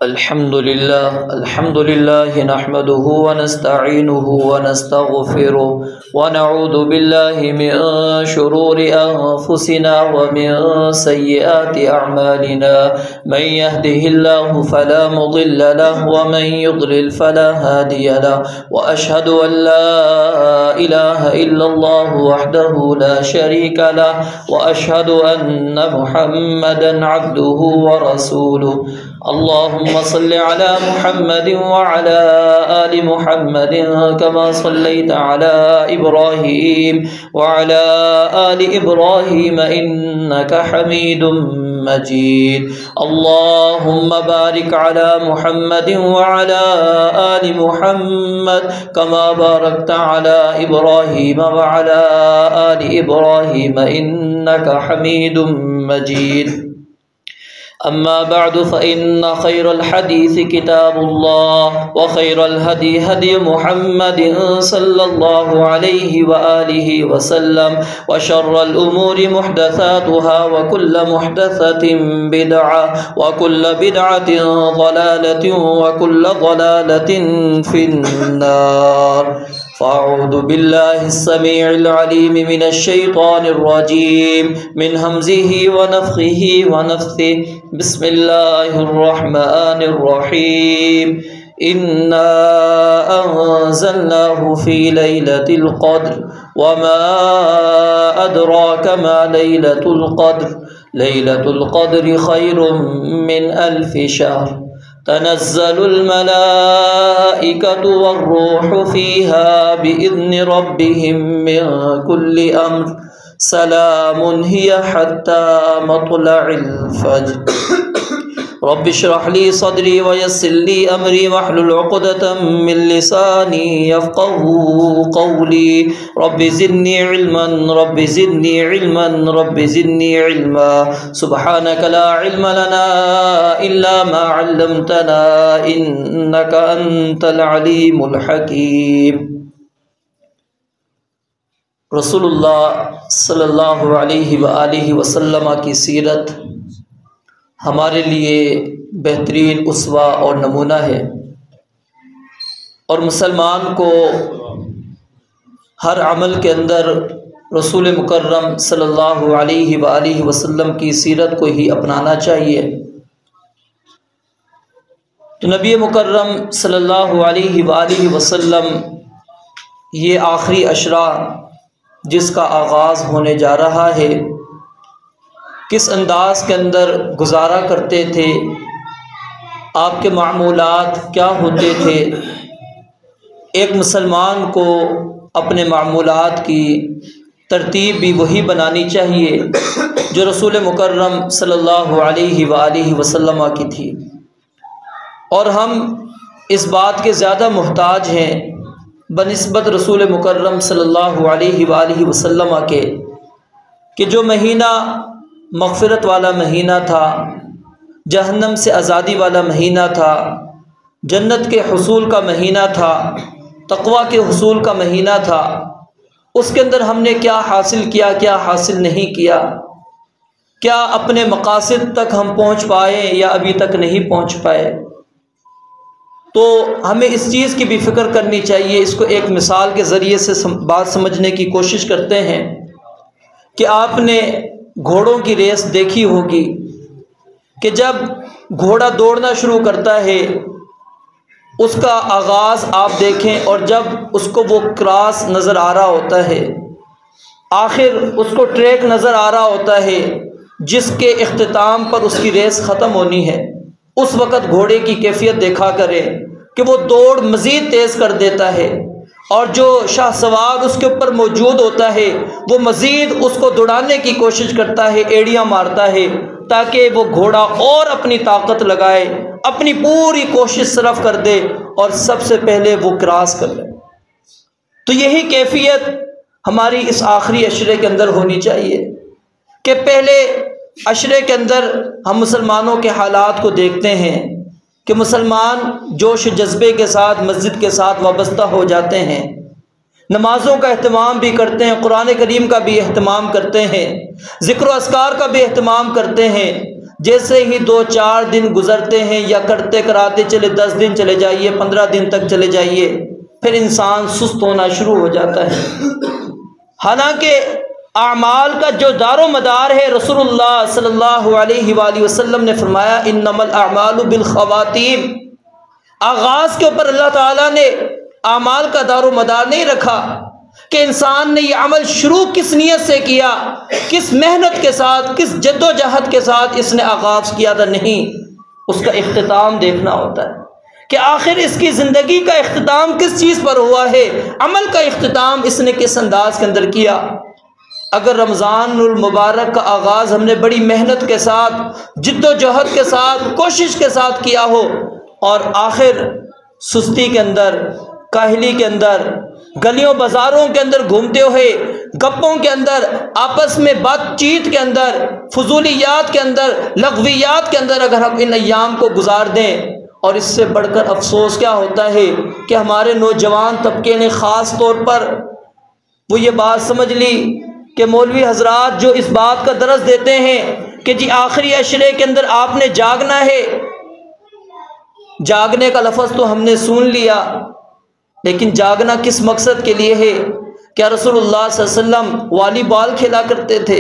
الحمد لله نحمده ونستعينه ونستغفره ونعوذ بالله من شرور أنفسنا ومن سيئات أعمالنا من يهده الله فلا مضل له ومن يضلل فلا هادي له وأشهد أن لا إله إلا الله وحده لا شريك له وأشهد أن محمدا عبده ورسوله اللهم صل على محمد وعلى آل محمد كما صليت على إبراهيم وعلى آل إبراهيم إنك حميد مجيد اللهم بارك على محمد وعلى آل محمد كما باركت على إبراهيم وعلى آل إبراهيم إنك حميد مجيد أما بعد فإن خير الحديث كتاب الله وخير الهدي هدي محمد صلى الله عليه وآله وسلم وشر الأمور محدثاتها وكل محدثة بدعة وكل بدعة ضلالة وكل ضلالة في النار فأعوذ بالله السميع العليم من الشيطان الرجيم من همزه ونفخه ونفثه بسم الله الرحمن الرحيم إنا أنزلناه في ليلة القدر وما أدراك ما ليلة القدر ليلة القدر خير من 1000 شهر تنزل الملائكة والروح فيها بإذن ربهم من كل أمر سلام هي حتى مطلع الفجر رب اشرح لي صدري ويسر لي أمري واحلل عقدة من لساني يفقهوا قولي رب زدني علما رب زدني علما رب زدني علما سبحانك لا علم لنا إلا ما علمتنا إنك أنت العليم الحكيم رسول اللہ صلی اللہ علیہ وآلہ وسلم کی سیرت ہمارے لیے بہترین اسوہ اور نمونہ ہے، اور مسلمان کو ہر عمل کے اندر رسول مکرم صلی اللہ علیہ وآلہ وسلم کی سیرت کو ہی اپنانا چاہیے۔ تو نبی مکرم صلی اللہ علیہ وآلہ وسلم یہ آخری عشرہ جس کا آغاز ہونے جا رہا ہے، کس انداز کے اندر گزارا کرتے تھے، آپ کے معمولات کیا ہوتے تھے۔ ایک مسلمان کو اپنے معمولات کی ترتیب بھی وہی بنانی چاہیے جو رسول مکرم صلی اللہ علیہ وآلہ وسلم کی تھی، اور ہم اس بات کے زیادہ محتاج ہیں بنسبت رسول مکرم صلی اللہ علیہ وآلہ وسلم کے کہ جو مہینہ مغفرت والا مہینہ تھا، جہنم سے آزادی والا مہینہ تھا، جنت کے حصول کا مہینہ تھا، تقوی کے حصول کا مہینہ تھا، اس کے اندر ہم نے کیا حاصل کیا، کیا حاصل نہیں کیا، کیا اپنے مقاصد تک ہم پہنچ پائے یا ابھی تک نہیں پہنچ پائے۔ تو ہمیں اس چیز کی بھی فکر کرنی چاہیے۔ اس کو ایک مثال کے ذریعے سے بات سمجھنے کی کوشش کرتے ہیں کہ آپ نے گھوڑوں کی ریس دیکھی ہوگی کہ جب گھوڑا دوڑنا شروع کرتا ہے اس کا آغاز آپ دیکھیں، اور جب اس کو وہ کراس نظر آ رہا ہوتا ہے، آخر اس کو ٹریک نظر آ رہا ہوتا ہے جس کے اختتام پر اس کی ریس ختم ہونی ہے، اس وقت گھوڑے کی کیفیت دیکھا کرے کہ وہ دوڑ مزید تیز کر دیتا ہے، اور جو شاہ سوار اس کے اوپر موجود ہوتا ہے وہ مزید اس کو دوڑانے کی کوشش کرتا ہے، ایڑیاں مارتا ہے تاکہ وہ گھوڑا اور اپنی طاقت لگائے، اپنی پوری کوشش صرف کر دے اور سب سے پہلے وہ کراس کر لے۔ تو یہی کیفیت ہماری اس آخری عشرے کے اندر ہونی چاہیے کہ پہلے عشرے کے اندر ہم مسلمانوں کے حالات کو دیکھتے ہیں کہ مسلمان جوش جذبے کے ساتھ مسجد کے ساتھ وابستہ ہو جاتے ہیں، نمازوں کا اہتمام بھی کرتے ہیں، قرآن کریم کا بھی اہتمام کرتے ہیں، ذکر و اذکار کا بھی اہتمام کرتے ہیں، جیسے ہی 2-4 دن گزرتے ہیں یا کرتے کراتے چلے 10 دن چلے جائیے، 15 دن تک چلے جائیے، پھر انسان سست ہونا شروع ہو جاتا ہے۔ حالانکہ اعمال کا جو دار و مدار ہے، رسول اللہ صلی اللہ علیہ وآلہ وسلم نے فرمایا انما الاعمال بالخواتیم، آغاز کے اوپر اللہ تعالیٰ نے اعمال کا دار و مدار نہیں رکھا کہ انسان نے یہ عمل شروع کس نیت سے کیا، کس محنت کے ساتھ، کس جد و جہد کے ساتھ اس نے آغاز کیا تھا، نہیں، اس کا اختتام دیکھنا ہوتا ہے کہ آخر اس کی زندگی کا اختتام کس چیز پر ہوا ہے، عمل کا اختتام اس نے کس انداز کے اندر کیا۔ اگر رمضان المبارک کا آغاز ہم نے بڑی محنت کے ساتھ، جد و جہد کے ساتھ، کوشش کے ساتھ کیا ہو، اور آخر سستی کے اندر، کاہلی کے اندر، گلیوں بازاروں کے اندر گھومتے ہوئے، گپوں کے اندر، آپس میں بات چیت کے اندر، فضولیات کے اندر، لغویات کے اندر اگر ہم ان ایام کو گزار دیں، اور اس سے بڑھ کر افسوس کیا ہوتا ہے کہ ہمارے نوجوان طبقے نے خاص طور پر وہ یہ بات سمجھ لی کہ مولوی حضرات جو اس بات کا درس دیتے ہیں کہ جی آخری عشرے کے اندر آپ نے جاگنا ہے، جاگنے کا لفظ تو ہم نے سن لیا، لیکن جاگنا کس مقصد کے لیے ہے؟ کیا رسول اللہ صلی اللہ علیہ وسلم والی بال کھیلا کرتے تھے،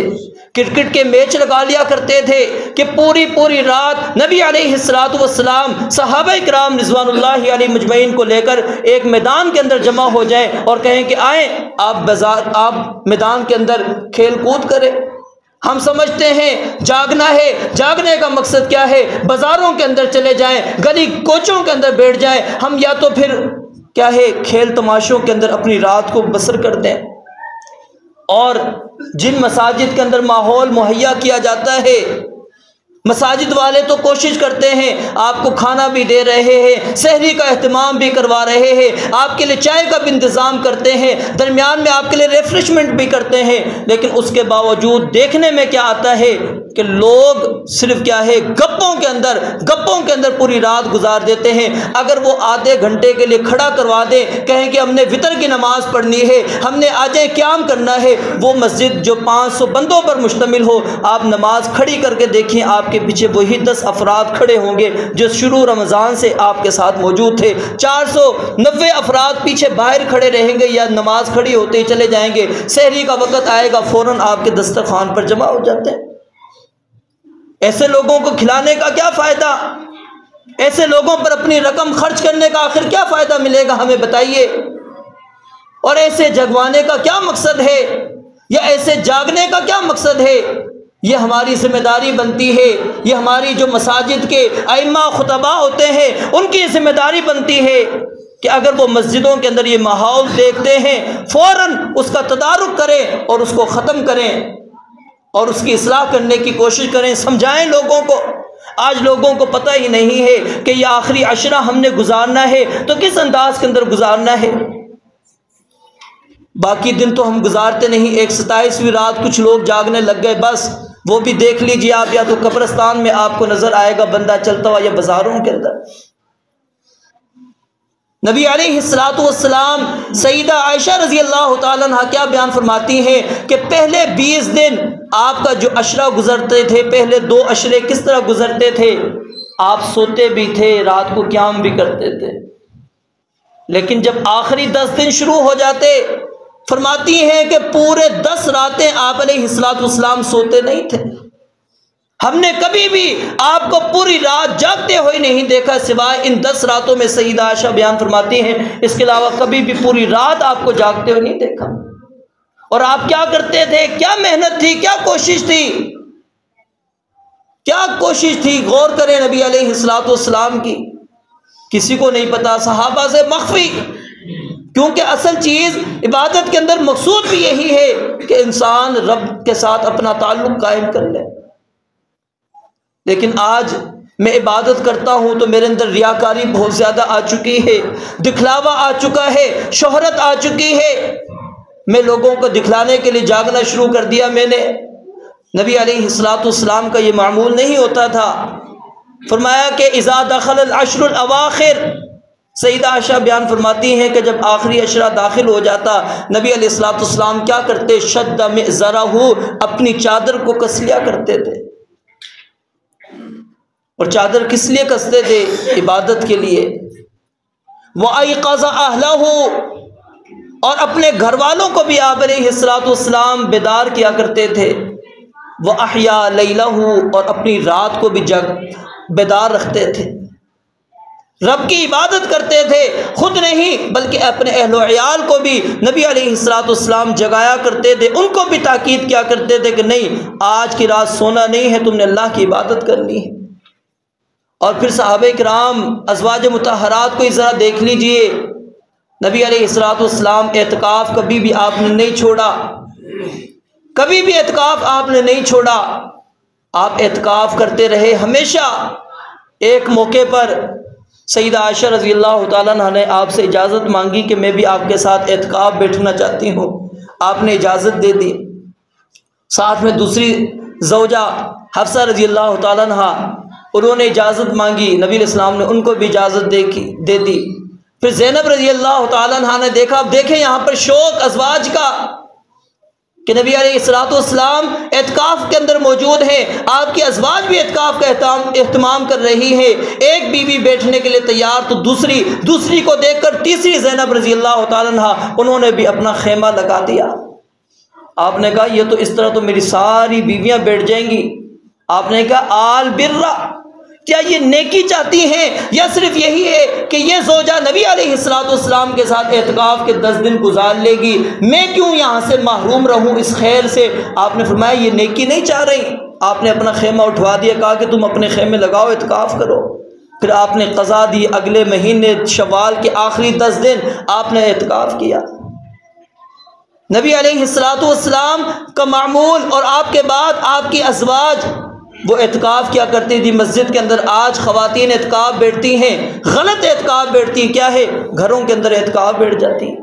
کرکٹ کے میچ لگا لیا کرتے تھے کہ پوری رات نبی علیہ السلام صحابہ کرام رضوان اللہ علیہ مجمعین کو لے کر ایک میدان کے اندر جمع ہو جائیں اور کہیں کہ آئیں آپ میدان کے اندر کھیل کود کریں؟ ہم سمجھتے ہیں جاگنا ہے، جاگنے کا مقصد کیا ہے؟ بازاروں کے اندر چلے جائیں، گلی کوچوں کے اندر بیٹھ جائیں، ہم یا تو پھر کیا ہے کھیل تماشوں کے اندر اپنی رات کو بسر کر دیں۔ اور جن مساجد کے اندر ماحول مہیا کیا جاتا ہے، مساجد والے تو کوشش کرتے ہیں، آپ کو کھانا بھی دے رہے ہیں، سحری کا اہتمام بھی کروا رہے ہیں، آپ کے لیے چائے کا بھی انتظام کرتے ہیں، درمیان میں آپ کے لیے ریفریشمنٹ بھی کرتے ہیں، لیکن اس کے باوجود دیکھنے میں کیا آتا ہے کہ لوگ صرف کیا ہے گپوں کے اندر پوری رات گزار دیتے ہیں۔ اگر وہ آدھے گھنٹے کے لیے کھڑا کروا دیں، کہیں کہ ہم نے وتر کی نماز پڑھنی ہے، ہم نے آج قیام کرنا ہے، وہ مسجد جو 500 بندوں پر مشتمل ہو، آپ نماز کھڑی کر کے دیکھیں، آپ کے پیچھے وہی 10 افراد کھڑے ہوں گے جو شروع رمضان سے آپ کے ساتھ موجود تھے، 490 افراد پیچھے باہر کھڑے رہیں گے یا نماز کھڑی ہوتے ہی چلے جائیں گے، سحری کا وقت آئے گا فوراً آپ کے دسترخوان پر جمع ہو جاتے ہیں۔ ایسے لوگوں کو کھلانے کا کیا فائدہ؟ ایسے لوگوں پر اپنی رقم خرچ کرنے کا آخر کیا فائدہ ملے گا؟ ہمیں بتائیے۔ اور ایسے جگوانے کا کیا مقصد ہے، یا ایسے جاگنے کا کیا مقصد ہے؟ یہ ہماری ذمہ داری بنتی ہے، یہ ہماری جو مساجد کے ائمہ خطبہ ہوتے ہیں ان کی ذمہ داری بنتی ہے کہ اگر وہ مسجدوں کے اندر یہ ماحول دیکھتے ہیں فوراً اس کا تدارک کریں اور اس کو ختم کریں اور اس کی اصلاح کرنے کی کوشش کریں، سمجھائیں لوگوں کو۔ آج لوگوں کو پتہ ہی نہیں ہے کہ یہ آخری عشرہ ہم نے گزارنا ہے تو کس انداز کے اندر گزارنا ہے۔ باقی دن تو ہم گزارتے نہیں، ایک 27ویں رات کچھ لوگ جاگنے لگ گئے، بس وہ بھی دیکھ لیجیے آپ، یا تو قبرستان میں آپ کو نظر آئے گا بندہ چلتا ہوا یا بازاروں کے اندر۔ نبی علیہ السلام سیدہ عائشہ رضی اللہ تعالیٰ عنہ کیا بیان فرماتی ہیں کہ پہلے 20 دن آپ کا جو عشرہ گزرتے تھے، پہلے 2 عشرے کس طرح گزرتے تھے؟ آپ سوتے بھی تھے، رات کو قیام بھی کرتے تھے، لیکن جب آخری 10 دن شروع ہو جاتے، فرماتی ہیں کہ پورے 10 راتیں آپ علیہ السلام سوتے نہیں تھے۔ ہم نے کبھی بھی آپ کو پوری رات جاگتے ہوئے نہیں دیکھا سوائے ان 10 راتوں میں، سیدہ عائشہ بیان فرماتی ہیں، اس کے علاوہ کبھی بھی پوری رات آپ کو جاگتے ہوئے نہیں دیکھا۔ اور آپ کیا کرتے تھے؟ کیا محنت تھی، کیا کوشش تھی، کیا کوشش تھی؟ غور کریں نبی علیہ السلام کی، کسی کو نہیں پتا، صحابہ سے مخفی، کیونکہ اصل چیز عبادت کے اندر مقصود بھی یہی ہے کہ انسان رب کے ساتھ اپنا تعلق قائم کر لے۔ لیکن آج میں عبادت کرتا ہوں تو میرے اندر ریاکاری بہت زیادہ آ چکی ہے، دکھلاوا آ چکا ہے، شہرت آ چکی ہے، میں لوگوں کو دکھلانے کے لیے جاگنا شروع کر دیا میں نے۔ نبی علیہ السلام کا یہ معمول نہیں ہوتا تھا۔ فرمایا کہ اذا دخل العشر الاواخر، سیدہ عائشہ بیان فرماتی ہیں کہ جب آخری عشرہ داخل ہو جاتا، نبی علیہ السلام کیا کرتے؟ شد مئزرہ، اپنی چادر کو کس لیا کرتے تھے۔ اور چادر کس لیے کستے تھے؟ عبادت کے لیے۔ وَأَيْقَظَ أَهْلَهُ، اور اپنے گھر والوں کو بھی آپ علیہ الصلوۃ والسلام بیدار کیا کرتے تھے۔ وَأَحْيَا لَيْلَهُ، اور اپنی رات کو بھی بیدار رکھتے تھے، رب کی عبادت کرتے تھے، خود نہیں بلکہ اپنے اہل و عیال کو بھی نبی علیہ الصلوۃ والسلام جگایا کرتے تھے، ان کو بھی تاکید کیا کرتے تھے کہ نہیں، آج کی رات سونا نہیں ہے، تم نے اللہ کی عبادت کرنی ہے۔ اور پھر صحابہ کرام ازواج مطہرات کو ذرا دیکھ لیجئے، نبی علیہ الصلوۃ والسلام اعتکاف کبھی بھی آپ نے نہیں چھوڑا، کبھی بھی اعتکاف آپ نے نہیں چھوڑا، آپ اعتکاف کرتے رہے ہمیشہ۔ ایک موقع پر سیدہ عائشہ رضی اللہ تعالیٰ عنہ نے آپ سے اجازت مانگی کہ میں بھی آپ کے ساتھ اعتکاف بیٹھنا چاہتی ہوں، آپ نے اجازت دے دی۔ ساتھ میں دوسری زوجہ حفصہ رضی اللہ تعالیٰ عنہ، انہوں نے اجازت مانگی، نبی علیہ السلام نے ان کو بھی اجازت دے دی۔ پھر زینب رضی اللہ تعالیٰ عنہ نے دیکھا، اب دیکھیں یہاں پر شوق ازواج کا کہ نبی علیہ الصلوۃ والسلام اعتکاف کے اندر موجود ہیں، آپ کی ازواج بھی اعتکاف کا اہتمام کر رہی ہیں، ایک بیوی بیٹھنے کے لیے تیار تو دوسری کو دیکھ کر تیسری زینب رضی اللہ تعالیٰ عنہ انہوں نے بھی اپنا خیمہ لگا دیا۔ آپ نے کہا یہ تو اس طرح تو میری ساری بیویاں بیٹھ جائیں گی۔ آپ نے کہا آل برا، کیا یہ نیکی چاہتی ہیں یا صرف یہی ہے کہ یہ زوجہ نبی علیہ الصلوۃ والسلام کے ساتھ اعتکاف کے 10 دن گزار لے گی، میں کیوں یہاں سے محروم رہوں اس خیر سے؟ آپ نے فرمایا یہ نیکی نہیں چاہ رہی۔ آپ نے اپنا خیمہ اٹھوا دیا، کہا کہ تم اپنے خیمے لگاؤ، اعتکاف کرو۔ پھر آپ نے قضا دی، اگلے مہینے شوال کے آخری 10 دن آپ نے اعتکاف کیا۔ نبی علیہ الصلوۃ والسلام کا معمول اور آپ کے بعد آپ کی ازواج وہ اعتکاف کیا کرتی تھی مسجد کے اندر۔ آج خواتین اعتکاف بیٹھتی ہیں، غلط اعتکاف بیٹھتی ہیں، کیا ہے؟ گھروں کے اندر اعتکاف بیٹھ جاتی ہیں۔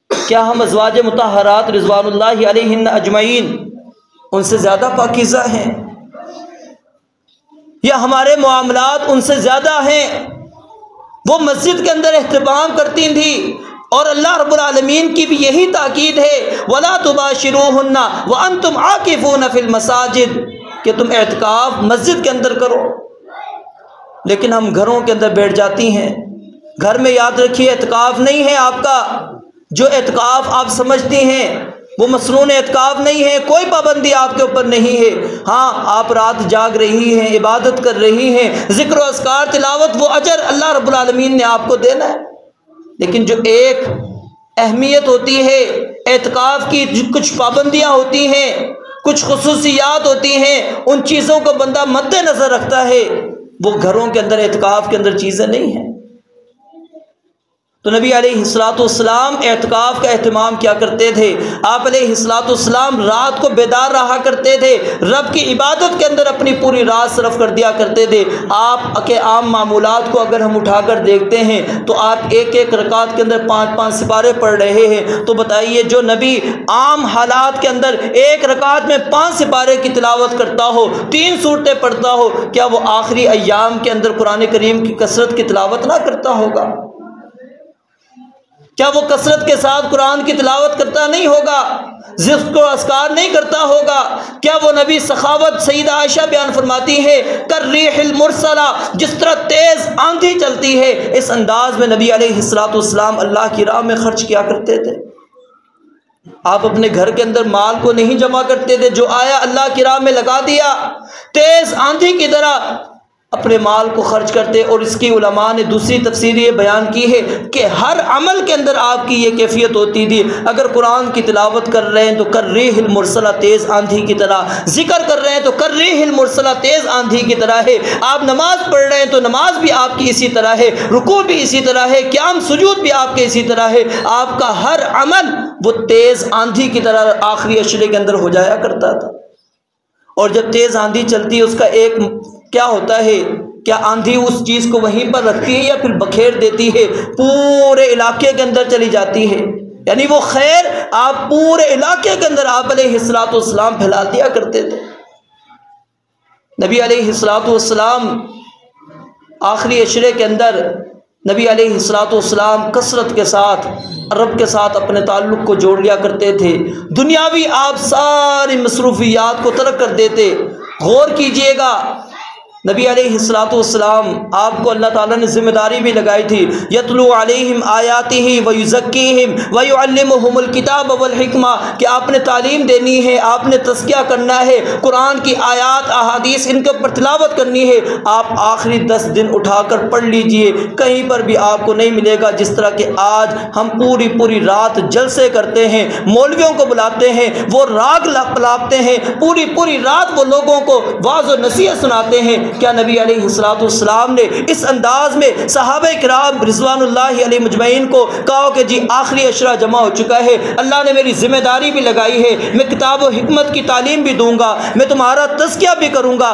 کیا ہم ازواج مطہرات رضوان اللہ علیہن اجمعین ان سے زیادہ پاکیزہ ہیں، یا ہمارے معاملات ان سے زیادہ ہیں؟ وہ مسجد کے اندر اہتمام کرتی تھیں، اور اللہ رب العالمین کی بھی یہی تاکید ہے وَلَا تُبَاشِرُوهُنَّ وَأَنْتُمْ عَاكِفُونَ فِي الْمَسَاجِدِ، کہ تم اعتکاف مسجد کے اندر کرو، لیکن ہم گھروں کے اندر بیٹھ جاتی ہیں۔ گھر میں یاد رکھیے اعتکاف نہیں ہے آپ کا، جو اعتکاف آپ سمجھتی ہیں وہ مسنون اعتکاف نہیں ہے، کوئی پابندی آپ کے اوپر نہیں ہے۔ ہاں آپ رات جاگ رہی ہیں، عبادت کر رہی ہیں، ذکر و اذکار تلاوت، وہ اجر اللہ رب العالمین نے آپ کو دینا ہے، لیکن جو ایک اہمیت ہوتی ہے اعتکاف کی، کچھ پابندیاں ہوتی ہیں، کچھ خصوصیات ہوتی ہیں، ان چیزوں کو بندہ مد نظر رکھتا ہے، وہ گھروں کے اندر اعتکاف کے اندر چیزیں نہیں ہیں۔ تو نبی علیہ الصلوۃ والسلام اعتکاف کا اہتمام کیا کرتے تھے۔ آپ علیہ الصلوۃ والسلام رات کو بیدار رہا کرتے تھے، رب کی عبادت کے اندر اپنی پوری رات صرف کر دیا کرتے تھے۔ آپ کے عام معمولات کو اگر ہم اٹھا کر دیکھتے ہیں تو آپ ایک ایک رکعت کے اندر 5 سپارے پڑھ رہے ہیں، تو بتائیے جو نبی عام حالات کے اندر ایک رکعت میں 5 سپارے کی تلاوت کرتا ہو، 3 سورتیں پڑھتا ہو، کیا وہ آخری ایام کے اندر قرآن کریم کی کثرت کی تلاوت نہ کرتا ہوگا؟ کیا وہ کثرت کے ساتھ قرآن کی تلاوت کرتا نہیں ہوگا؟ ذکر و اذکار نہیں کرتا ہوگا؟ کیا وہ نبی سخاوت سیدہ عائشہ بیان فرماتی ہے کالریح المرسلہ، جس طرح تیز آندھی چلتی ہے اس انداز میں نبی علیہ الصلوۃ والسلام اللہ کی راہ میں خرچ کیا کرتے تھے۔ آپ اپنے گھر کے اندر مال کو نہیں جمع کرتے تھے، جو آیا اللہ کی راہ میں لگا دیا، تیز آندھی کی طرح اپنے مال کو خرچ کرتے۔ اور اس کی علماء نے دوسری تفسیر یہ بیان کی ہے کہ ہر عمل کے اندر آپ کی یہ کیفیت ہوتی تھی، اگر قرآن کی تلاوت کر رہے ہیں تو کالریح المرسلہ، تیز آندھی کی طرح، ذکر کر رہے ہیں تو کالریح المرسلہ، تیز آندھی کی طرح ہے، آپ نماز پڑھ رہے ہیں تو نماز بھی آپ کی اسی طرح ہے، رکوع بھی اسی طرح ہے، قیام سجود بھی آپ کے اسی طرح ہے، آپ کا ہر عمل وہ تیز آندھی کی طرح آخری عشرے کے اندر ہو جایا کرتا تھا۔ اور جب تیز آندھی چلتی ہے اس کا ایک کیا ہوتا ہے، کیا آندھی اس چیز کو وہیں پر رکھتی ہے یا پھر بکھیر دیتی ہے، پورے علاقے کے اندر چلی جاتی ہے، یعنی وہ خیر آپ پورے علاقے کے اندر آپ علیہ الصلوۃ والسلام پھیلا دیا کرتے تھے۔ نبی علیہ الصلوۃ والسلام آخری عشرے کے اندر نبی علیہ الصلوۃ والسلام کثرت کے ساتھ رب کے ساتھ اپنے تعلق کو جوڑ لیا کرتے تھے، دنیاوی آپ ساری مصروفیات کو ترک کر دیتے۔ غور کیجئے گا نبی علیہ الصلوۃ والسلام آپ کو اللہ تعالیٰ نے ذمہ داری بھی لگائی تھی، یتلو علیہم آیاتہ ویزکیہم ویعلمہم الکتاب والحکمہ، کہ آپ نے تعلیم دینی ہے، آپ نے تزکیہ کرنا ہے، قرآن کی آیات احادیث ان کے اوپر تلاوت کرنی ہے۔ آپ آخری 10 دن اٹھا کر پڑھ لیجئے، کہیں پر بھی آپ کو نہیں ملے گا جس طرح کہ آج ہم پوری رات جلسے کرتے ہیں، مولویوں کو بلاتے ہیں، وہ راگ پلاتے ہیں، پوری رات وہ لوگوں کو واعظ و نصیحت سناتے ہیں۔ کیا نبی علیہ الصلوۃ والسلام نے اس انداز میں صحابہ کرام رضوان اللہ علیہ مجمعین کو کہا کہ جی آخری عشرہ جمع ہو چکا ہے، اللہ نے میری ذمہ داری بھی لگائی ہے، میں کتاب و حکمت کی تعلیم بھی دوں گا، میں تمہارا تزکیہ بھی کروں گا،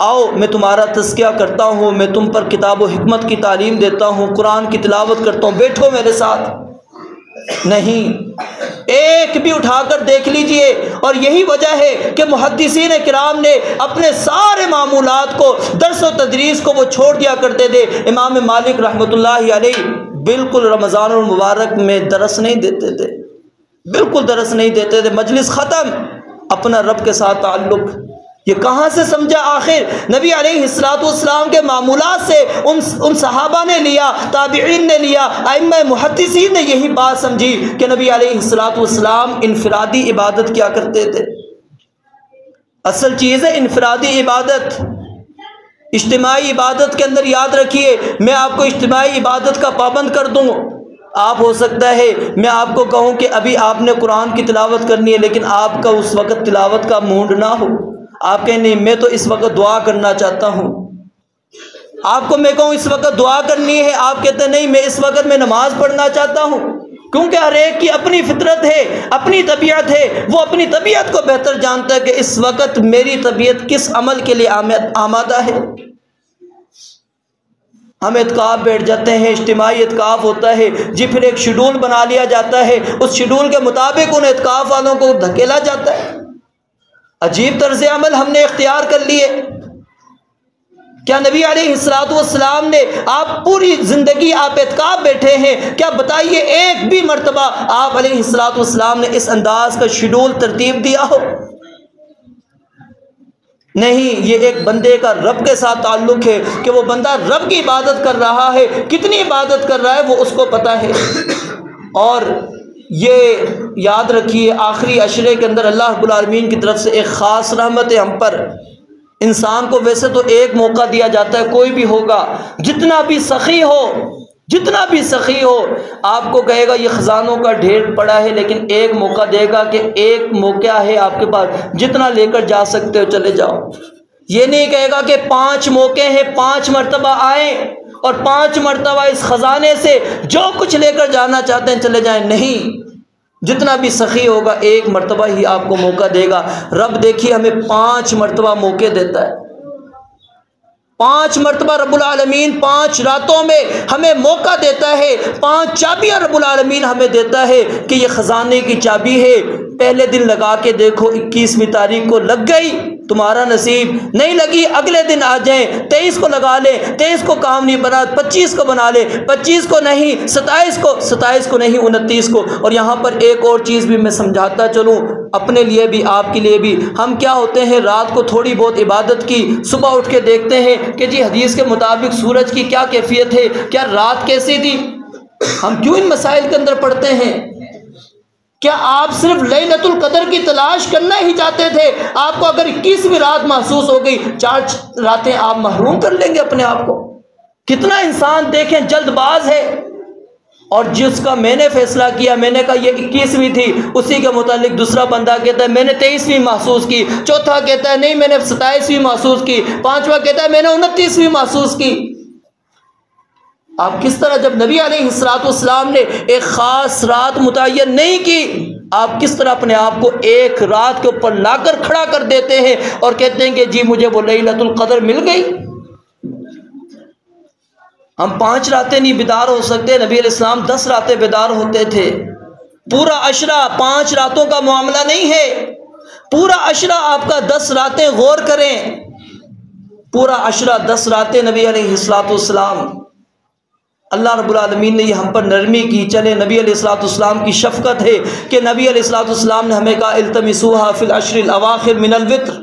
آؤ میں تمہارا تزکیہ کرتا ہوں، میں تم پر کتاب و حکمت کی تعلیم دیتا ہوں، قرآن کی تلاوت کرتا ہوں، بیٹھو میرے ساتھ۔ نہیں، ایک بھی اٹھا کر دیکھ لیجئے۔ اور یہی وجہ ہے کہ محدثین کرام نے اپنے سارے معمولات کو، درس و تدریس کو وہ چھوڑ دیا کرتے تھے۔ امام مالک رحمۃ اللہ علیہ بالکل رمضان المبارک میں درس نہیں دیتے تھے، بالکل درس نہیں دیتے تھے، مجلس ختم، اپنا رب کے ساتھ تعلق۔ یہ کہاں سے سمجھا؟ آخر نبی علیہ الصلوۃ والسلام کے معمولات سے ان صحابہ نے لیا، تابعین نے لیا، ائمہ محدثین نے یہی بات سمجھی کہ نبی علیہ الصلوۃ والسلام انفرادی عبادت کیا کرتے تھے۔ اصل چیز ہے انفرادی عبادت۔ اجتماعی عبادت کے اندر یاد رکھیے، میں آپ کو اجتماعی عبادت کا پابند کر دوں، آپ ہو سکتا ہے میں آپ کو کہوں کہ ابھی آپ نے قرآن کی تلاوت کرنی ہے، لیکن آپ کا اس وقت تلاوت کا موڈ نہ ہو، آپ کہیں نہیں میں تو اس وقت دعا کرنا چاہتا ہوں۔ آپ کو میں کہوں اس وقت دعا کرنی ہے، آپ کہتے ہیں نہیں میں اس وقت میں نماز پڑھنا چاہتا ہوں، کیونکہ ہر ایک کی اپنی فطرت ہے، اپنی طبیعت ہے، وہ اپنی طبیعت کو بہتر جانتا ہے کہ اس وقت میری طبیعت کس عمل کے لیے آمادہ ہے۔ ہم اعتکاف بیٹھ جاتے ہیں، اجتماعی اعتکاف ہوتا ہے جی، پھر ایک شیڈول بنا لیا جاتا ہے، اس شیڈول کے مطابق ان اعتکاف والوں کو دھکیلا جاتا ہے۔ عجیب طرز عمل ہم نے اختیار کر لیے۔ کیا نبی علیہ الصلوۃ والسلام نے، آپ پوری زندگی آپ اعتکاف بیٹھے ہیں، کیا بتائیے ایک بھی مرتبہ آپ علیہ الصلوۃ والسلام نے اس انداز کا شیڈول ترتیب دیا ہو؟ نہیں، یہ ایک بندے کا رب کے ساتھ تعلق ہے کہ وہ بندہ رب کی عبادت کر رہا ہے، کتنی عبادت کر رہا ہے وہ اس کو پتہ ہے۔ اور یہ یاد رکھیے آخری عشرے کے اندر اللہ رب العالمین کی طرف سے ایک خاص رحمت ہے ہم پر۔ انسان کو ویسے تو ایک موقع دیا جاتا ہے، کوئی بھی ہوگا جتنا بھی سخی ہو، جتنا بھی سخی ہو، آپ کو کہے گا یہ خزانوں کا ڈھیر پڑا ہے، لیکن ایک موقع دے گا کہ ایک موقع ہے آپ کے پاس، جتنا لے کر جا سکتے ہو چلے جاؤ۔ یہ نہیں کہے گا کہ 5 موقع ہیں، 5 مرتبہ آئیں اور 5 مرتبہ اس خزانے سے جو کچھ لے کر جانا چاہتے ہیں چلے جائیں۔ نہیں، جتنا بھی سخی ہوگا ایک مرتبہ ہی آپ کو موقع دے گا۔ رب دیکھیے ہمیں 5 مرتبہ موقع دیتا ہے، 5 مرتبہ رب العالمین 5 راتوں میں ہمیں موقع دیتا ہے، 5 چابیاں رب العالمین ہمیں دیتا ہے کہ یہ خزانے کی چابی ہے، پہلے دن لگا کے دیکھو، 21ویں تاریخ کو لگ گئی تمہارا نصیب، نہیں لگی اگلے دن آ جائیں، 23 کو لگا لیں، 23 کو کام نہیں بنا 25 کو بنا لیں، 25 کو نہیں 27 کو نہیں 29 کو۔ اور یہاں پر ایک اور چیز بھی میں سمجھاتا چلوں اپنے لیے بھی آپ کے لیے بھی، ہم کیا ہوتے ہیں رات کو تھوڑی بہت عبادت کی، صبح اٹھ کے دیکھتے ہیں کہ جی حدیث کے مطابق سورج کی کیا کیفیت ہے، کیا رات کیسی تھی، ہم کیوں ان مسائل کے اندر پڑھتے ہیں؟ کیا آپ صرف لیلۃ القدر کی تلاش کرنا ہی چاہتے تھے؟ آپ کو اگر 21ویں رات محسوس ہو گئی، 4 راتیں آپ محروم کر لیں گے اپنے آپ کو۔ کتنا انسان دیکھیں جلد باز ہے، اور جس کا میں نے فیصلہ کیا، میں نے کہا یہ 21ویں تھی، اسی کے متعلق دوسرا بندہ کہتا ہے میں نے 23ویں محسوس کی، چوتھا کہتا ہے نہیں میں نے 27ویں محسوس کی، 5واں کہتا ہے میں نے 29ویں محسوس کی۔ آپ کس طرح، جب نبی علیہ الصلوۃ والسلام نے ایک خاص رات متعین نہیں کی، آپ کس طرح اپنے آپ کو ایک رات کے اوپر لا کر کھڑا کر دیتے ہیں اور کہتے ہیں کہ جی مجھے وہ لیلۃ القدر مل گئی۔ ہم 5 راتیں نہیں بیدار ہو سکتے، نبی علیہ السلام 10 راتیں بیدار ہوتے تھے۔ پورا عشرہ 5 راتوں کا معاملہ نہیں ہے، پورا عشرہ آپ کا 10 راتیں، غور کریں، پورا عشرہ 10 راتیں نبی علیہ الصلوۃ والسلام، اللہ رب العالمین نے یہ ہم پر نرمی کی۔ چلے نبی علیہ الصلوۃ والسلام کی شفقت ہے کہ نبی علیہ الصلوۃ والسلام نے ہمیں کہا التمسوها فی العشر الاواخر من الوتر،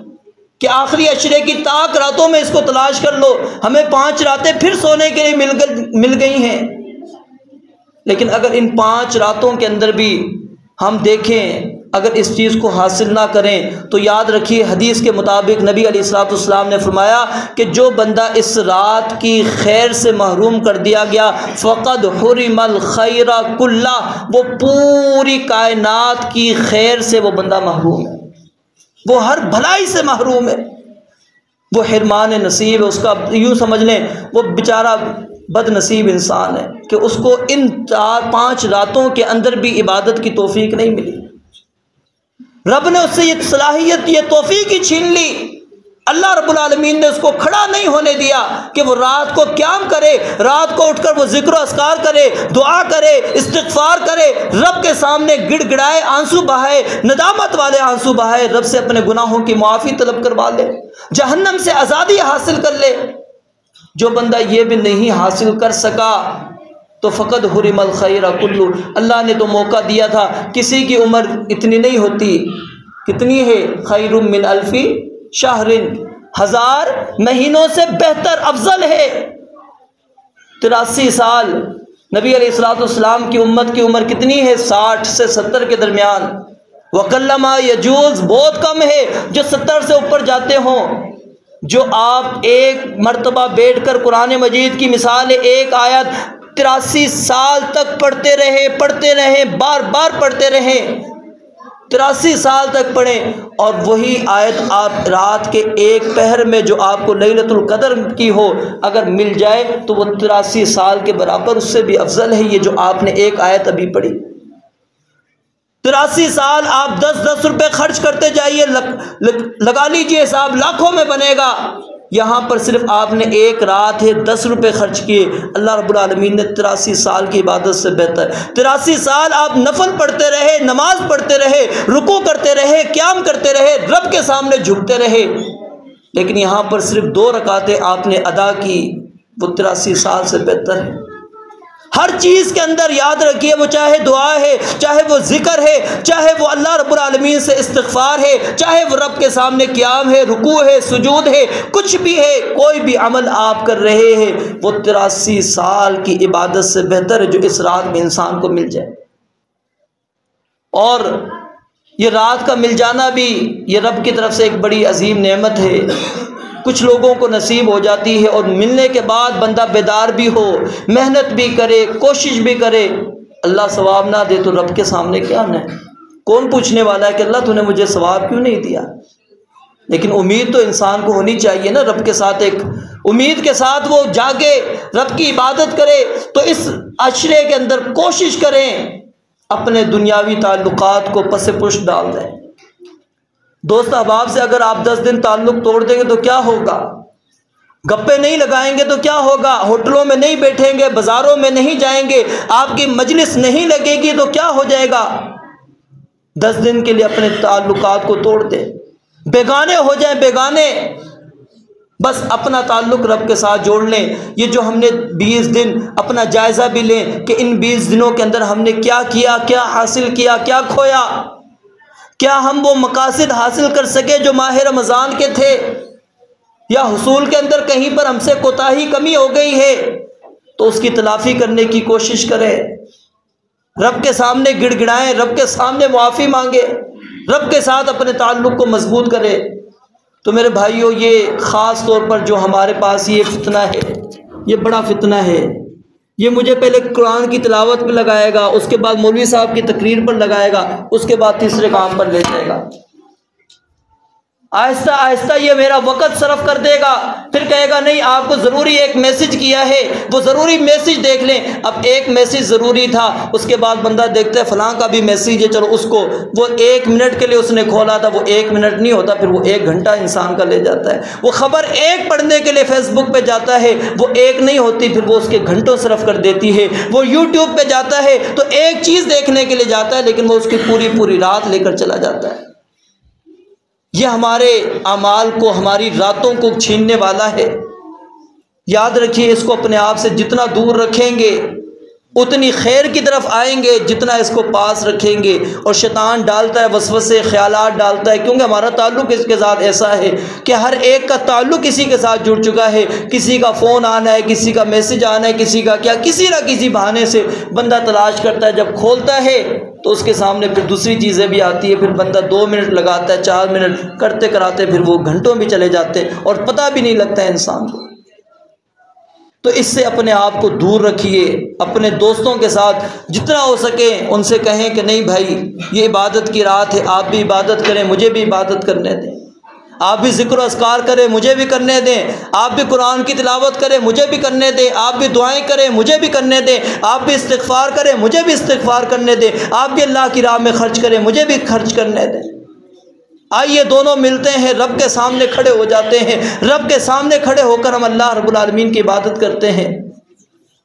کہ آخری عشرے کی طاق راتوں میں اس کو تلاش کر لو، ہمیں 5 راتیں پھر سونے کے لیے مل گئی ہیں۔ لیکن اگر ان 5 راتوں کے اندر بھی ہم دیکھیں، اگر اس چیز کو حاصل نہ کریں تو یاد رکھیے حدیث کے مطابق نبی علیہ الصلوۃ والسلام نے فرمایا کہ جو بندہ اس رات کی خیر سے محروم کر دیا گیا فقد حرم الخیر کلہ، وہ پوری کائنات کی خیر سے وہ بندہ محروم ہے، وہ ہر بھلائی سے محروم ہے، وہ حرمان نصیب ہے اس کا۔ یوں سمجھ لیں وہ بیچارہ بد نصیب انسان ہے کہ اس کو ان 4-5 راتوں کے اندر بھی عبادت کی توفیق نہیں ملی۔ رب نے اس سے یہ صلاحیت، یہ توفیق ہی چھین لی۔ اللہ رب العالمین نے اس کو کھڑا نہیں ہونے دیا کہ وہ رات کو قیام کرے، رات کو اٹھ کر وہ ذکر و اذکار کرے، دعا کرے، استغفار کرے، رب کے سامنے گڑ گڑائے، آنسو بہائے، ندامت والے آنسو بہائے، رب سے اپنے گناہوں کی معافی طلب کروا لے، جہنم سے آزادی حاصل کر لے۔ جو بندہ یہ بھی نہیں حاصل کر سکا تو فقد حرم الخیر کلو، اللہ نے تو موقع دیا تھا، کسی کی عمر اتنی نہیں ہوتی، کتنی ہے؟ خیر من الف شہر، 1000 مہینوں سے بہتر افضل ہے۔ 83 سال نبی علیہ الصلوۃ والسلام کی امت کی عمر کتنی ہے؟ 60 سے 70 کے درمیان۔ وَقَلَّمَا يَجُوز بہت کم ہے جو 70 سے اوپر جاتے ہوں۔ جو آپ ایک مرتبہ بیٹھ کر قرآن مجید کی مثال ہے، ایک آیت 83 سال تک پڑھتے رہے، بار بار پڑھتے رہے، 83 سال تک پڑھیں، اور وہی آیت آپ رات کے ایک پہر میں جو آپ کو لیلۃ القدر کی ہو اگر مل جائے تو وہ 83 سال کے برابر، اس سے بھی افضل ہے یہ جو آپ نے ایک آیت ابھی پڑھی۔ 83 سال آپ 10 روپے خرچ کرتے جائیے، لگا لیجئے حساب، لاکھوں میں بنے گا۔ یہاں پر صرف آپ نے ایک رات ہے 10 روپے خرچ کیے، اللہ رب العالمین نے 83 سال کی عبادت سے بہتر۔ 83 سال آپ نفل پڑھتے رہے، نماز پڑھتے رہے، رکوع کرتے رہے، قیام کرتے رہے، رب کے سامنے جھکتے رہے، لیکن یہاں پر صرف 2 رکعتیں آپ نے ادا کی، وہ 83 سال سے بہتر ہے۔ ہر چیز کے اندر یاد رکھیے، وہ چاہے دعا ہے، چاہے وہ ذکر ہے، چاہے وہ اللہ رب العالمین سے استغفار ہے، چاہے وہ رب کے سامنے قیام ہے، رکوع ہے، سجود ہے، کچھ بھی ہے، کوئی بھی عمل آپ کر رہے ہیں وہ 83 سال کی عبادت سے بہتر ہے جو اس رات میں انسان کو مل جائے۔ اور یہ رات کا مل جانا بھی یہ رب کی طرف سے ایک بڑی عظیم نعمت ہے۔ کچھ لوگوں کو نصیب ہو جاتی ہے اور ملنے کے بعد بندہ بیدار بھی ہو، محنت بھی کرے، کوشش بھی کرے، اللہ ثواب نہ دے تو رب کے سامنے کیا ہے؟ کون پوچھنے والا ہے کہ اللہ تو نے مجھے ثواب کیوں نہیں دیا؟ لیکن امید تو انسان کو ہونی چاہیے نا رب کے ساتھ، ایک امید کے ساتھ وہ جاگے، رب کی عبادت کرے۔ تو اس عشرے کے اندر کوشش کریں اپنے دنیاوی تعلقات کو پس پشت ڈال دیں۔ دوست احباب سے اگر آپ 10 دن تعلق توڑ دیں گے تو کیا ہوگا؟ گپے نہیں لگائیں گے تو کیا ہوگا؟ ہوٹلوں میں نہیں بیٹھیں گے، بازاروں میں نہیں جائیں گے، آپ کی مجلس نہیں لگے گی تو کیا ہو جائے گا؟ 10 دن کے لیے اپنے تعلقات کو توڑ دیں، بیگانے ہو جائیں، بیگانے، بس اپنا تعلق رب کے ساتھ جوڑ لیں۔ یہ جو ہم نے 20 دن اپنا جائزہ بھی لیں کہ ان 20 دنوں کے اندر ہم نے کیا کیا، کیا حاصل کیا، کیا کھویا، کیا ہم وہ مقاصد حاصل کر سکے جو ماہ رمضان کے تھے، یا حصول کے اندر کہیں پر ہم سے کوتاہی کمی ہو گئی ہے تو اس کی تلافی کرنے کی کوشش کریں، رب کے سامنے گڑ گڑائیں، رب کے سامنے معافی مانگے، رب کے ساتھ اپنے تعلق کو مضبوط کرے۔ تو میرے بھائیوں، یہ خاص طور پر جو ہمارے پاس یہ فتنہ ہے، یہ بڑا فتنہ ہے، یہ مجھے پہلے قرآن کی تلاوت پہ لگائے گا، اس کے بعد مولوی صاحب کی تقریر پر لگائے گا، اس کے بعد تیسرے کام پر لے جائے گا، آہستہ آہستہ یہ میرا وقت صرف کر دے گا، پھر کہے گا نہیں آپ کو ضروری ایک میسج کیا ہے، وہ ضروری میسج دیکھ لیں۔ اب ایک میسج ضروری تھا، اس کے بعد بندہ دیکھتا ہے فلاں کا بھی میسج ہے، چلو اس کو، وہ 1 منٹ کے لیے اس نے کھولا تھا، وہ 1 منٹ نہیں ہوتا، پھر وہ 1 گھنٹہ انسان کا لے جاتا ہے۔ وہ خبر ایک پڑھنے کے لیے فیس بک پہ جاتا ہے، وہ 1 نہیں ہوتی، پھر وہ اس کے گھنٹوں صرف کر دیتی ہے۔ وہ یوٹیوب پہ جاتا ہے تو ایک چیز دیکھنے کے لیے جاتا ہے، لیکن وہ اس کی پوری رات لے کر چلا جاتا ہے۔ یہ ہمارے اعمال کو، ہماری راتوں کو چھیننے والا ہے۔ یاد رکھیے، اس کو اپنے آپ سے جتنا دور رکھیں گے اتنی خیر کی طرف آئیں گے جتنا اس کو پاس رکھیں گے۔ اور شیطان ڈالتا ہے وسوسے، خیالات ڈالتا ہے، کیونکہ ہمارا تعلق اس کے ساتھ ایسا ہے کہ ہر ایک کا تعلق کسی کے ساتھ جڑ چکا ہے۔ کسی کا فون آنا ہے، کسی کا میسج آنا ہے، کسی کا کیا، کسی نہ کسی بہانے سے بندہ تلاش کرتا ہے۔ جب کھولتا ہے تو اس کے سامنے پھر دوسری چیزیں بھی آتی ہے، پھر بندہ 2 منٹ لگاتا ہے، 4 منٹ کرتے کراتے پھر وہ گھنٹوں بھی چلے جاتے ہیں اور پتہ بھی نہیں لگتا ہے انسان کو۔ تو اس سے اپنے آپ کو دور رکھیے۔ اپنے دوستوں کے ساتھ جتنا ہو سکے ان سے کہیں کہ نہیں بھائی یہ عبادت کی رات ہے، آپ بھی عبادت کریں، مجھے بھی عبادت کرنے دیں، آپ بھی ذکر و اذکار کریں، مجھے بھی کرنے دیں، آپ بھی قرآن کی تلاوت کریں، مجھے بھی کرنے دیں، آپ بھی دعائیں کریں، مجھے بھی کرنے دیں، آپ بھی استغفار کریں، مجھے بھی استغفار کرنے دیں، آپ بھی اللہ کی راہ میں خرچ کریں، مجھے بھی خرچ کرنے دیں۔ آئیے دونوں ملتے ہیں، رب کے سامنے کھڑے ہو جاتے ہیں، رب کے سامنے کھڑے ہو کر ہم اللہ رب العالمین کی عبادت کرتے ہیں۔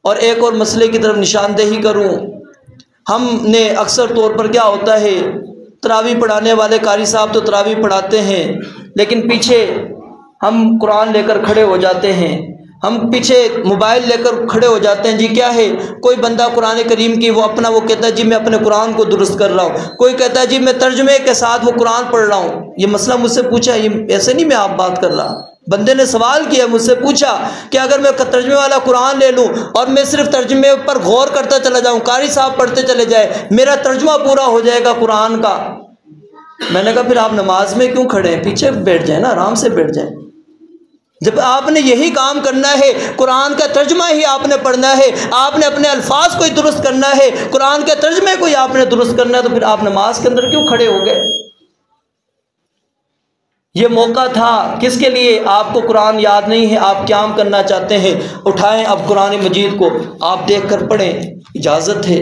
اور ایک اور مسئلے کی طرف نشاندہی کروں، ہم نے اکثر طور پر کیا ہوتا ہے، تراویح پڑھانے والے قاری صاحب تو تراویح پڑھاتے ہیں، لیکن پیچھے ہم قرآن لے کر کھڑے ہو جاتے ہیں، ہم پیچھے موبائل لے کر کھڑے ہو جاتے ہیں۔ جی کیا ہے، کوئی بندہ قرآن کریم کی وہ کہتا ہے جی میں اپنے قرآن کو درست کر رہا ہوں، کوئی کہتا ہے جی میں ترجمے کے ساتھ وہ قرآن پڑھ رہا ہوں۔ یہ مسئلہ مجھ سے پوچھا، یہ ایسے نہیں میں آپ بات کر رہا، بندے نے سوال کیا، مجھ سے پوچھا کہ اگر میں ترجمے والا قرآن لے لوں اور میں صرف ترجمے پر غور کرتا چلا جاؤں، قاری صاحب پڑھتے چلے جائے، میرا ترجمہ پورا ہو جائے گا قرآن کا۔ میں نے کہا پھر آپ نماز میں کیوں کھڑے ہیں، پیچھے بیٹھ جائیں نا، آرام سے بیٹھ جائیں۔ جب آپ نے یہی کام کرنا ہے، قرآن کا ترجمہ ہی آپ نے پڑھنا ہے، آپ نے اپنے الفاظ کو ہی درست کرنا ہے، قرآن کے ترجمے کو ہی آپ نے درست کرنا ہے، تو پھر آپ نماز کے اندر کیوں کھڑے ہو گئے؟ یہ موقع تھا کس کے لیے؟ آپ کو قرآن یاد نہیں ہے، آپ قیام کرنا چاہتے ہیں، اٹھائیں اب قرآن مجید کو، آپ دیکھ کر پڑھیں، اجازت ہے۔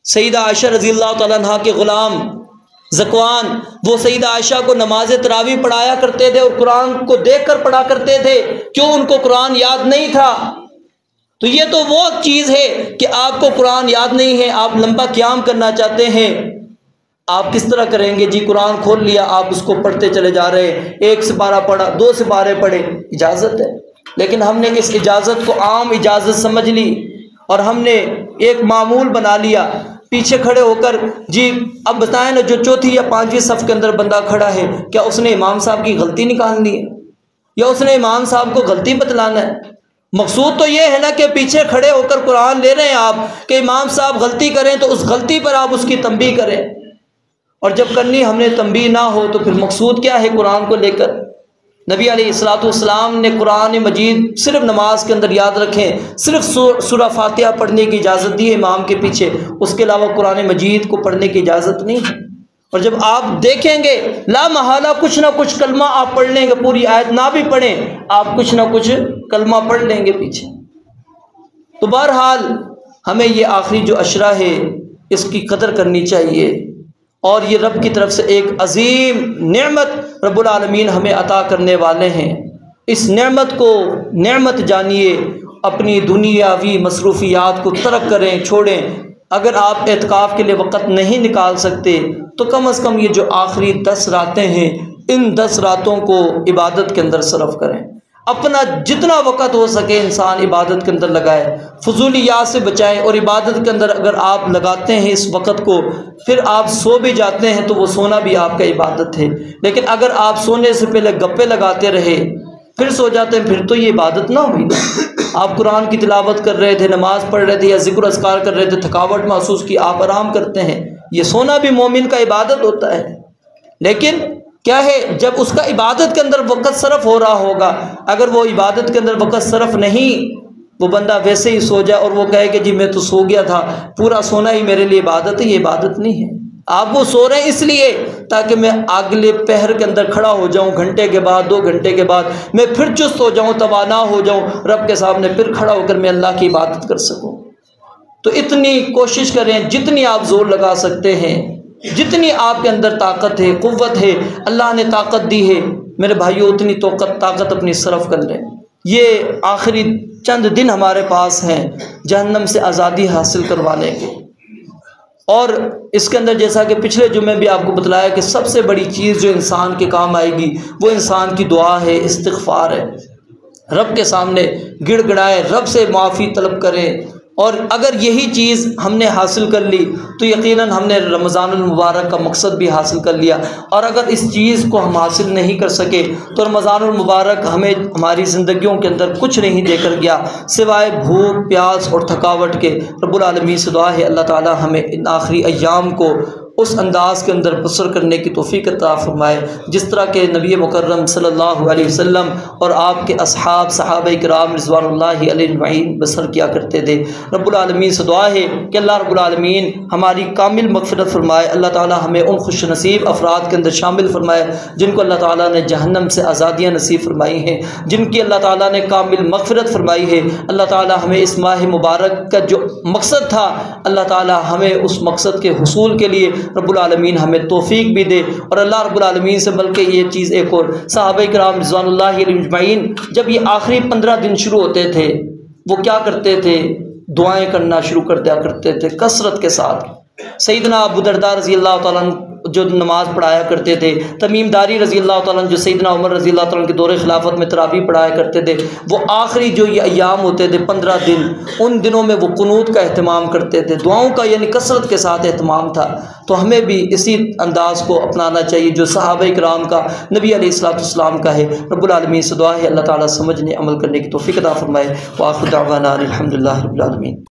سیدہ عائشہ رضی اللہ تعالیٰ عنہ کے غلام ذکوان، وہ سیدہ عائشہ کو نماز تراویح پڑھایا کرتے تھے اور قرآن کو دیکھ کر پڑھا کرتے تھے، کیوں؟ ان کو قرآن یاد نہیں تھا۔ تو یہ تو وہ چیز ہے کہ آپ کو قرآن یاد نہیں ہے، آپ لمبا قیام کرنا چاہتے ہیں، آپ کس طرح کریں گے؟ جی قرآن کھول لیا، آپ اس کو پڑھتے چلے جا رہے ہیں، 1 سپارہ پڑھا، 2 سپارے پڑھے، اجازت ہے۔ لیکن ہم نے اس اجازت کو عام اجازت سمجھ لی اور ہم نے ایک معمول بنا لیا، پیچھے کھڑے ہو کر جی اب بتائیں نا، جو 4 یا 5ویں صف کے اندر بندہ کھڑا ہے، کیا اس نے امام صاحب کی غلطی نکالنی ہے یا اس نے امام صاحب کو غلطی بتلانا ہے؟ مقصود تو یہ ہے نا کہ پیچھے کھڑے ہو کر قرآن لے رہے ہیں آپ، کہ امام صاحب غلطی کریں تو اس غلطی پر آپ اس کی تنبیہ کریں، اور جب کرنی ہم نے تنبیہ نہ ہو تو پھر مقصود کیا ہے قرآن کو لے کر؟ نبی علیہ السلام نے قرآن مجید صرف نماز کے اندر، یاد رکھیں، صرف سورہ فاتحہ پڑھنے کی اجازت دی ہے امام کے پیچھے، اس کے علاوہ قرآن مجید کو پڑھنے کی اجازت نہیں ہے۔ اور جب آپ دیکھیں گے لا محالہ کچھ نہ کچھ کلمہ آپ پڑھ لیں گے، پوری آیت نہ بھی پڑھیں آپ کچھ نہ کچھ کلمہ پڑھ لیں گے پیچھے۔ تو بہرحال ہمیں یہ آخری جو عشرہ ہے اس کی قدر کرنی چاہیے، اور یہ رب کی طرف سے ایک عظیم نعمت رب العالمین ہمیں عطا کرنے والے ہیں۔ اس نعمت کو نعمت جانیے، اپنی دنیاوی مصروفیات کو ترک کریں، چھوڑیں۔ اگر آپ اعتکاف کے لیے وقت نہیں نکال سکتے تو کم از کم یہ جو آخری 10 راتیں ہیں، ان 10 راتوں کو عبادت کے اندر صرف کریں۔ اپنا جتنا وقت ہو سکے انسان عبادت کے اندر لگائے، فضولیات سے بچائیں، اور عبادت کے اندر اگر آپ لگاتے ہیں اس وقت کو، پھر آپ سو بھی جاتے ہیں تو وہ سونا بھی آپ کا عبادت ہے۔ لیکن اگر آپ سونے سے پہلے گپے لگاتے رہے پھر سو جاتے ہیں، پھر تو یہ عبادت نہ ہوئی نا۔ آپ قرآن کی تلاوت کر رہے تھے، نماز پڑھ رہے تھے یا ذکر و اذکار کر رہے تھے، تھکاوٹ محسوس کی، آپ آرام کرتے ہیں، یہ سونا بھی مومن کا عبادت ہوتا ہے۔ لیکن کیا ہے، جب اس کا عبادت کے اندر وقت صرف ہو رہا ہوگا، اگر وہ عبادت کے اندر وقت صرف نہیں، وہ بندہ ویسے ہی سو جائے اور وہ کہے کہ جی میں تو سو گیا تھا، پورا سونا ہی میرے لیے عبادت ہے، یہ عبادت نہیں ہے۔ آپ وہ سو رہے ہیں اس لیے تاکہ میں اگلے پہر کے اندر کھڑا ہو جاؤں، گھنٹے کے بعد 2 گھنٹے کے بعد میں پھر چست ہو جاؤں، توانا ہو جاؤں، رب کے سامنے پھر کھڑا ہو کر میں اللہ کی عبادت کر سکوں۔ تو اتنی کوشش کریں جتنی آپ زور لگا سکتے ہیں، جتنی آپ کے اندر طاقت ہے، قوت ہے، اللہ نے طاقت دی ہے، میرے بھائیو اتنی طاقت اپنی صرف کر لیں۔ یہ آخری چند دن ہمارے پاس ہیں جہنم سے آزادی حاصل کروانے کے، اور اس کے اندر جیسا کہ پچھلے جمعے بھی آپ کو بتلایا کہ سب سے بڑی چیز جو انسان کے کام آئے گی وہ انسان کی دعا ہے، استغفار ہے۔ رب کے سامنے گڑ گڑائیں، رب سے معافی طلب کریں، اور اگر یہی چیز ہم نے حاصل کر لی تو یقیناً ہم نے رمضان المبارک کا مقصد بھی حاصل کر لیا، اور اگر اس چیز کو ہم حاصل نہیں کر سکے تو رمضان المبارک ہمیں ہماری زندگیوں کے اندر کچھ نہیں دے کر گیا سوائے بھوک پیاس اور تھکاوٹ کے۔ رب العالمین سے دعا ہے اللہ تعالی ہمیں ان آخری ایام کو اس انداز کے اندر بسر کرنے کی توفیق عطا فرمائے جس طرح کہ نبی مکرم صلی اللہ علیہ وسلم اور آپ کے اصحاب صحابہ کرام رضوان اللہ علیہ اجمعین بسر کیا کرتے تھے۔ رب العالمین سے دعا ہے کہ اللہ رب العالمین ہماری کامل مغفرت فرمائے، اللہ تعالی ہمیں ان خوش نصیب افراد کے اندر شامل فرمائے جن کو اللہ تعالیٰ نے جہنم سے آزادیاں نصیب فرمائی ہیں، جن کی اللہ تعالیٰ نے کامل مغفرت فرمائی ہے۔ اللہ تعالیٰ ہمیں اس ماہ مبارک کا جو مقصد تھا اللہ تعالیٰ ہمیں اس مقصد کے حصول کے لیے رب العالمین ہمیں توفیق بھی دے، اور اللہ رب العالمین سے بلکہ یہ چیز ایک اور، صحابہ کرام رضوان اللہ علیہ اجمعین جب یہ آخری 15 دن شروع ہوتے تھے وہ کیا کرتے تھے؟ دعائیں کرنا شروع کر دیا کرتے تھے کثرت کے ساتھ۔ سیدنا ابو درداء رضی اللہ تعالیٰ عنہ جو نماز پڑھایا کرتے تھے، تمیم داری رضی اللہ تعالیٰ عنہ جو سیدنا عمر رضی اللہ تعالیٰ عنہ کے دور خلافت میں تراویح پڑھایا کرتے تھے، وہ آخری جو یہ ایام ہوتے تھے 15 دن، ان دنوں میں وہ قنوت کا اہتمام کرتے تھے، دعاؤں کا یعنی کثرت کے ساتھ اہتمام تھا۔ تو ہمیں بھی اسی انداز کو اپنانا چاہیے جو صحابہ کرام کا نبی علیہ الصلوۃ والسلام کا ہے۔ رب العالمین سے دعا ہے اللہ تعالیٰ سمجھنے عمل کرنے کی توفیق عطا فرمائے۔ وآخر دعوانا الحمد للہ رب العالمین۔